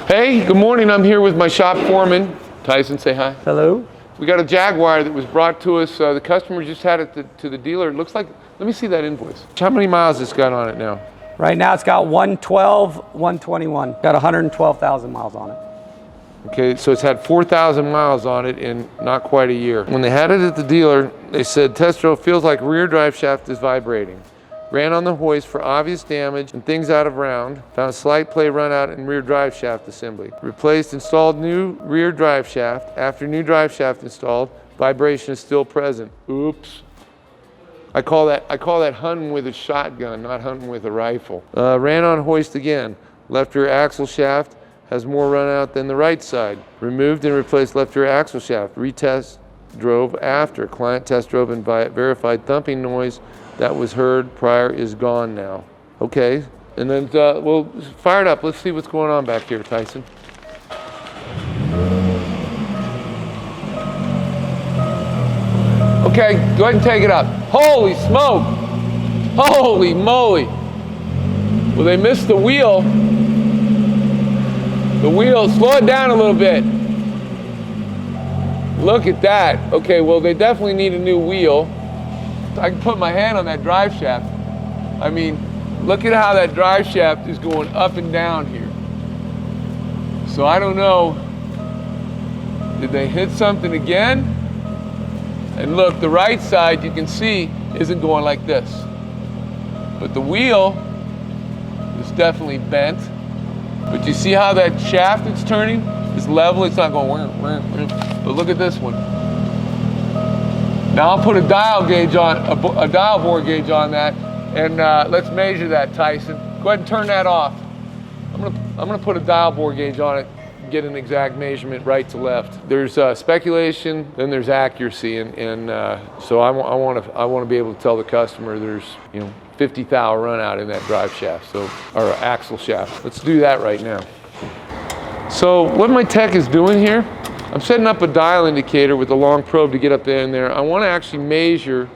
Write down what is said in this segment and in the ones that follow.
Hey, good morning. I'm here with my shop foreman. Tyson, say hi. Hello. We got a Jaguar that was brought to us. The customer just had it to the dealer. It looks like, let me see that invoice. How many miles it's got on it now? Right now it's got 112, 121. Got 112,000 miles on it. Okay, so it's had 4,000 miles on it in not quite a year. When they had it at the dealer, they said, test drove feels like rear drive shaft is vibrating. Ran on the hoist for obvious damage and things out of round. Found slight play run out in rear drive shaft assembly. Replaced, installed new rear drive shaft. After new drive shaft installed, vibration is still present. Oops. I call that hunting with a shotgun, not hunting with a rifle. Ran on hoist again. Left rear axle shaft has more run out than the right side. Removed and replaced left rear axle shaft. Retest drove after. Client test drove and verified thumping noise that was heard prior is gone now. Okay, and then we'll fire it up. Let's see what's going on back here, Tyson. Okay, go ahead and take it up. Holy smoke! Holy moly! Well, they missed the wheel. The wheel, slow it down a little bit. Look at that. Okay, well, they definitely need a new wheel. I can put my hand on that drive shaft. I mean, look at how that drive shaft is going up and down here. So I don't know, did they hit something again? And look, the right side, you can see, isn't going like this. But the wheel is definitely bent. But you see how that shaft it's turning is level, it's not going, but look at this one. Now I'll put a dial gauge on, a dial bore gauge on that, and let's measure that, Tyson. Go ahead and turn that off. I'm gonna put a dial bore gauge on it, get an exact measurement right to left. There's speculation, then there's accuracy, and so I want to be able to tell the customer there's 50 thou run out in that drive shaft, or axle shaft. Let's do that right now. So what my tech is doing here, I'm setting up a dial indicator with a long probe to get up there and there. I want to actually measure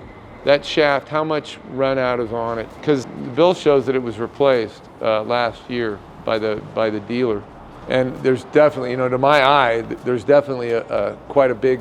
that shaft, how much run out is on it, because the bill shows that it was replaced last year by the dealer. And there's definitely, to my eye, there's definitely quite a big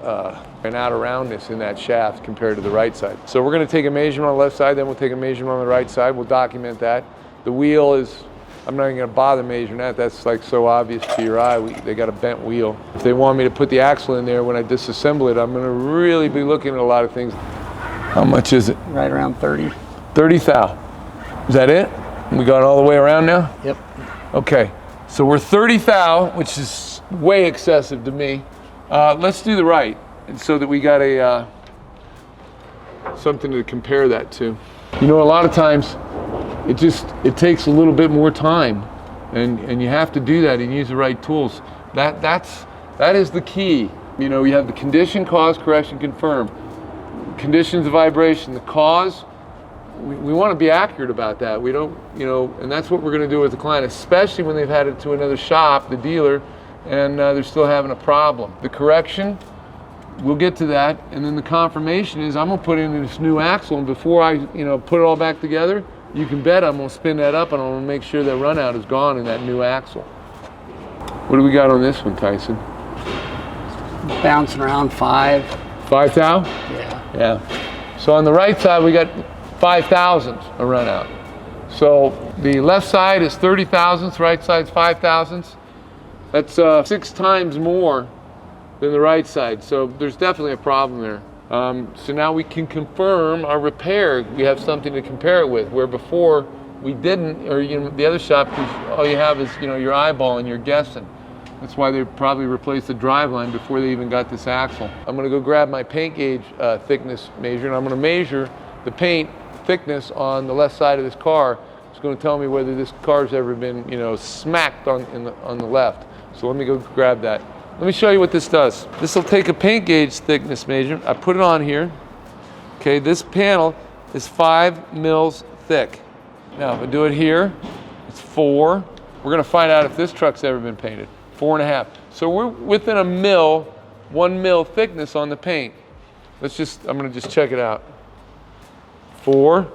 an out of roundness in that shaft compared to the right side. So we're going to take a measurement on the left side, then we'll take a measurement on the right side. We'll document that. The wheel is, I'm not even going to bother measuring that. That's like so obvious to your eye. They got a bent wheel. If they want me to put the axle in there when I disassemble it, I'm going to really be looking at a lot of things. How much is it? Right around 30. 30 thou. Is that it? We got all the way around now? Yep. Okay. So we're 30 thou, which is way excessive to me. Let's do the right, and so that we got a something to compare that to. A lot of times it takes a little bit more time, and you have to do that and use the right tools. That is the key. You have the condition, cause, correction, confirm. Conditions of vibration, the cause. We want to be accurate about that. We don't, and that's what we're going to do with the client, especially when they've had it to another shop, the dealer, and they're still having a problem. The correction, we'll get to that, and then the confirmation is I'm going to put in this new axle, and before I, put it all back together, you can bet I'm going to spin that up, and I'm going to make sure that run out is gone in that new axle. What do we got on this one, Tyson? Bouncing around 5. 5 thou? Yeah. Yeah. So on the right side, we got 5 thousandths a run out. So the left side is 30 thousandths, right side's 5 thousandths. That's 6 times more than the right side. So there's definitely a problem there. So now we can confirm our repair. We have something to compare it with, where before we didn't, or the other shop, all you have is your eyeball and you're guessing. That's why they probably replaced the driveline before they even got this axle. I'm going to go grab my paint gauge thickness measure, and I'm going to measure the paint thickness on the left side of this car. It's going to tell me whether this car's ever been, smacked on the left. So let me go grab that. Let me show you what this does. This will take a paint gauge thickness measurement. I put it on here. Okay, this panel is 5 mils thick. Now if I do it here, it's 4. We're going to find out if this truck's ever been painted. 4.5. So we're within a mil, 1 mil thickness on the paint. I'm going to just check it out. 4.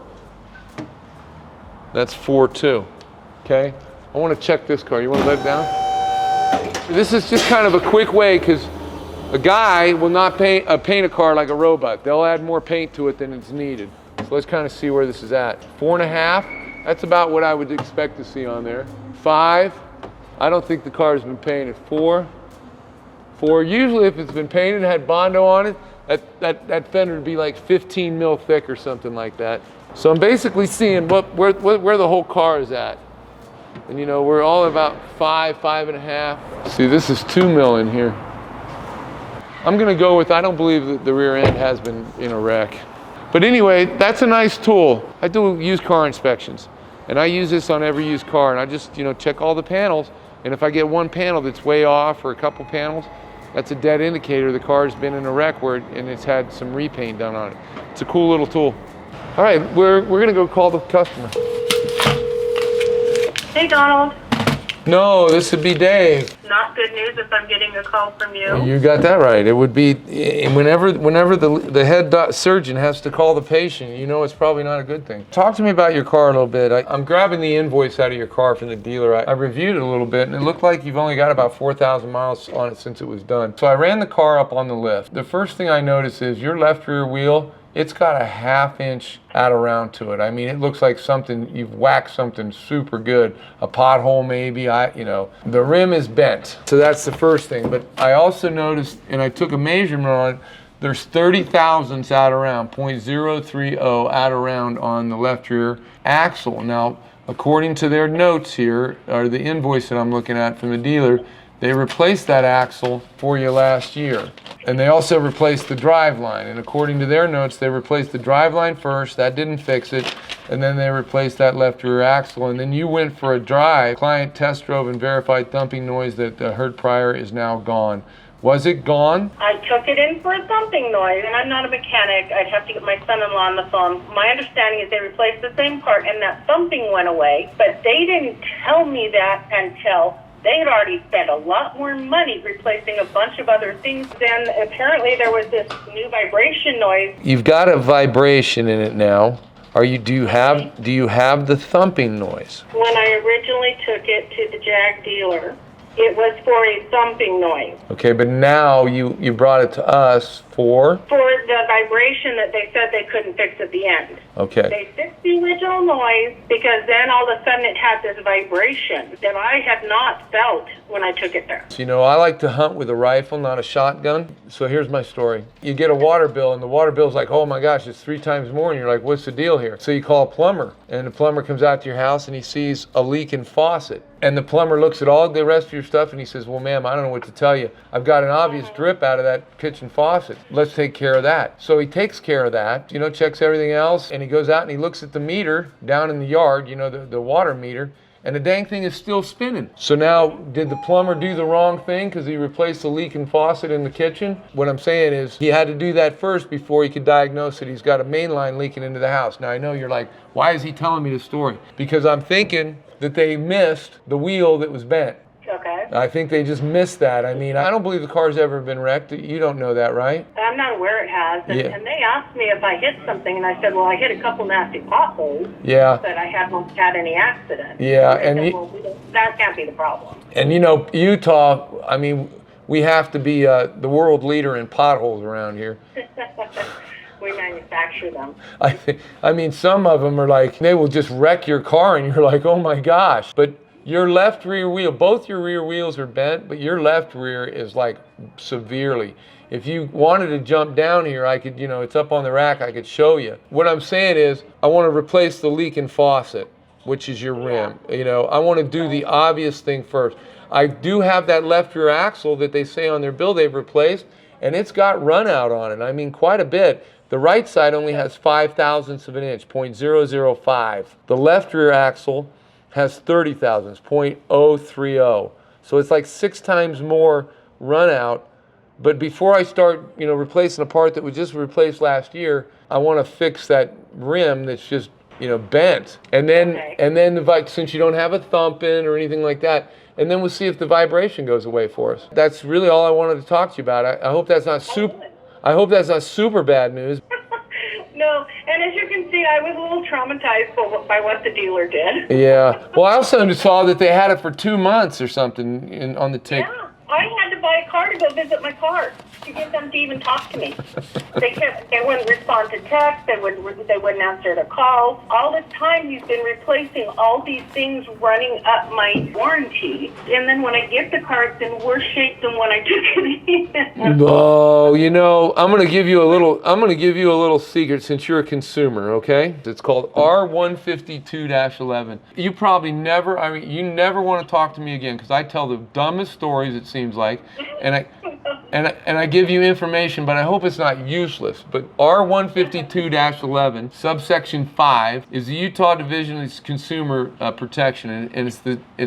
That's 4 too. Okay. I want to check this car. You want to let it down? This is just kind of a quick way because a guy will not paint a car like a robot. They'll add more paint to it than it's needed. So let's kind of see where this is at. 4.5, that's about what I would expect to see on there. 5, I don't think the car has been painted. 4, usually if it's been painted and had Bondo on it, that fender would be like 15 mil thick or something like that. So I'm basically seeing where the whole car is at. And you know, we're all about 5, 5.5. See, this is 2 mil in here. I'm gonna go with, I don't believe that the rear end has been in a wreck. But anyway, that's a nice tool. I do used car inspections, and I use this on every used car, and I just, you know, check all the panels, and if I get one panel that's way off or a couple panels, that's a dead indicator the car's been in a wreck and it's had some repaint done on it. It's a cool little tool. All right, we're gonna go call the customer. Hey, Donald. No, this would be Dave. Not good news if I'm getting a call from you. You got that right. It would be whenever the head surgeon has to call the patient, you know it's probably not a good thing. Talk to me about your car a little bit. I'm grabbing the invoice out of your car from the dealer. I reviewed it a little bit, and it looked like you've only got about 4,000 miles on it since it was done. So I ran the car up on the lift. The first thing I noticed is your left rear wheel, it's got a 1/2 inch out of round to it. I mean, it looks like something, you've whacked something super good. A pothole maybe, the rim is bent. So that's the first thing. But I also noticed, and I took a measurement on it, there's 30 thousandths out around, 0.030 out around on the left rear axle. Now, according to their notes here, or the invoice that I'm looking at from the dealer, they replaced that axle for you last year. And they also replaced the driveline. And according to their notes, they replaced the driveline first. That didn't fix it. And then they replaced that left rear axle. And then you went for a drive. Client test drove and verified thumping noise that heard prior is now gone. Was it gone? I took it in for a thumping noise, and I'm not a mechanic. I'd have to get my son-in-law on the phone. My understanding is they replaced the same part, and that thumping went away. But they didn't tell me that until they had already spent a lot more money replacing a bunch of other things. Then apparently there was this new vibration noise. You've got a vibration in it now. Do you have the thumping noise? When I originally took it to the Jag dealer, it was for a thumping noise. Okay, but now you brought it to us for the vibration that they said they couldn't fix at the end. Okay. They fixed the original noise because then all of a sudden it had this vibration that I had not felt when I took it there. So, I like to hunt with a rifle, not a shotgun. So here's my story. You get a water bill, and the water bill's like, oh my gosh, it's 3 times more. And you're like, what's the deal here? So you call a plumber, and the plumber comes out to your house, and he sees a leaking faucet. And the plumber looks at all the rest of your stuff, and he says, well, ma'am, I don't know what to tell you. I've got an obvious drip out of that kitchen faucet. Let's take care of that. So he takes care of that, checks everything else, and he goes out and he looks at the meter down in the yard, the water meter, and the dang thing is still spinning. So now, did the plumber do the wrong thing because he replaced the leaking faucet in the kitchen? What I'm saying is he had to do that first before he could diagnose that he's got a main line leaking into the house. Now I know you're like, why is he telling me this story? Because I'm thinking that they missed the wheel that was bent. Okay. I think they just missed that. I mean, I don't believe the car's ever been wrecked. You don't know that, right? I'm not aware it has. And, Yeah. and they asked me if I hit something, and I said, well, I hit a couple nasty potholes, Yeah. but I haven't had any accidents. Yeah, They and said, you- well, that can't be the problem. And Utah, I mean, we have to be the world leader in potholes around here. We manufacture them. I mean, some of them are like, they will just wreck your car and you're like, oh my gosh. But your left rear wheel, both your rear wheels are bent, but your left rear is like severely. If you wanted to jump down here, I could, it's up on the rack, I could show you. What I'm saying is, I want to replace the leaking faucet, which is your rim. I want to do the obvious thing first. I do have that left rear axle that they say on their bill they've replaced, and it's got run out on it. I mean, quite a bit. The right side only has 5 thousandths of an inch, 0.005. The left rear axle has 30 thousandths, 0.030. So it's like 6 times more run out. But before I start, replacing a part that was just replaced last year, I want to fix that rim that's just, bent. And then, Okay. Since you don't have a thumping or anything like that, and then we'll see if the vibration goes away for us. That's really all I wanted to talk to you about. I hope that's not super bad news. No, and as you can see, I was a little traumatized by what the dealer did. Yeah. Well, I also saw that they had it for 2 months or something on the tick. Yeah. I had to buy a car to go visit my car to get them to even talk to me. They wouldn't respond to text. They wouldn't answer the calls. All this time, you've been replacing all these things, running up my warranty. And then when I get the car, it's in worse shape than when I took it in. No, you know, I'm gonna give you a little secret since you're a consumer, okay? It's called R152-11. You probably never, you never want to talk to me again because I tell the dumbest stories, it seems like, and I give you information, but I hope it's not useless. But R152-11, subsection 5, is the Utah Division of Consumer Protection, and it's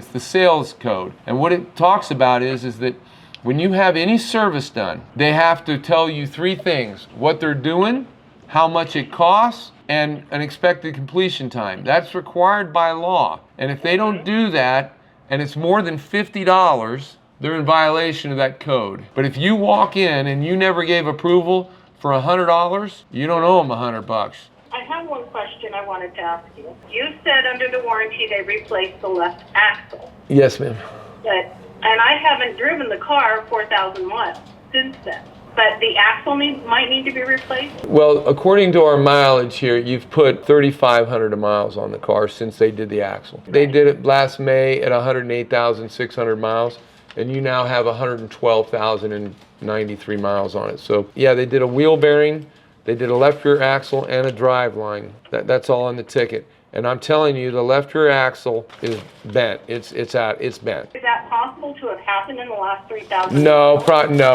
the sales code. And what it talks about is that when you have any service done, they have to tell you 3 things: what they're doing, how much it costs, and an expected completion time. That's required by law. And if they don't do that, and it's more than $50, they're in violation of that code. But if you walk in and you never gave approval for $100, you don't owe them $100. I have one question I wanted to ask you. You said under the warranty they replaced the left axle. Yes, ma'am. And I haven't driven the car 4,000 miles since then. But the axle might need to be replaced? Well, according to our mileage here, you've put 3,500 miles on the car since they did the axle. They did it last May at 108,600 miles, and you now have 112,093 miles on it. So, yeah, they did a wheel bearing, they did a left rear axle, and a drive line. That's all on the ticket. And I'm telling you, the left rear axle is bent. It's bent. Is that possible to have happened in the last 3,000? No,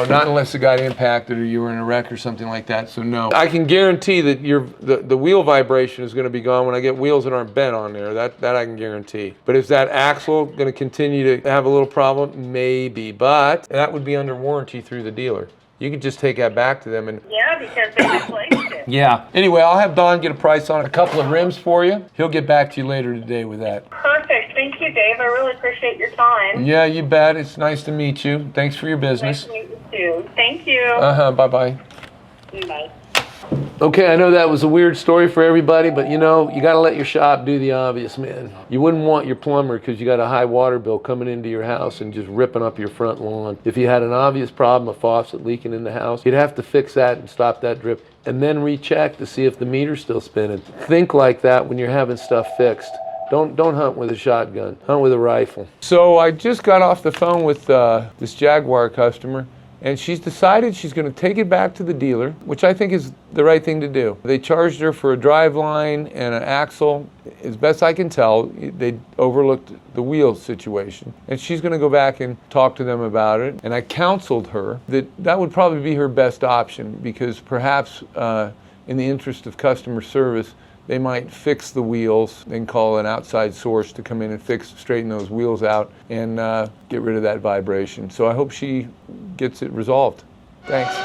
not unless it got impacted or you were in a wreck or something like that. So no. I can guarantee that the wheel vibration is going to be gone when I get wheels that aren't bent on there. That I can guarantee. But is that axle going to continue to have a little problem? Maybe, but that would be under warranty through the dealer. You could just take that back to them and... Yeah, because they replaced it. Yeah. Anyway, I'll have Don get a price on a couple of rims for you. He'll get back to you later today with that. Perfect. Thank you, Dave. I really appreciate your time. Yeah, you bet. It's nice to meet you. Thanks for your business. Nice to meet you, too. Thank you. Bye-bye. Bye. Okay, I know that was a weird story for everybody, but you know, you got to let your shop do the obvious, man. You wouldn't want your plumber because you got a high water bill coming into your house and just ripping up your front lawn. If you had an obvious problem, a faucet leaking in the house, you'd have to fix that and stop that drip and then recheck to see if the meter's still spinning. Think like that when you're having stuff fixed. Don't hunt with a shotgun, hunt with a rifle. So I just got off the phone with this Jaguar customer, and she's decided she's going to take it back to the dealer, which I think is the right thing to do. They charged her for a drive line and an axle. As best I can tell, they overlooked the wheel situation. And she's going to go back and talk to them about it. And I counseled her that that would probably be her best option because perhaps in the interest of customer service, they might fix the wheels and call an outside source to come in and straighten those wheels out and get rid of that vibration. So I hope she gets it resolved. Thanks.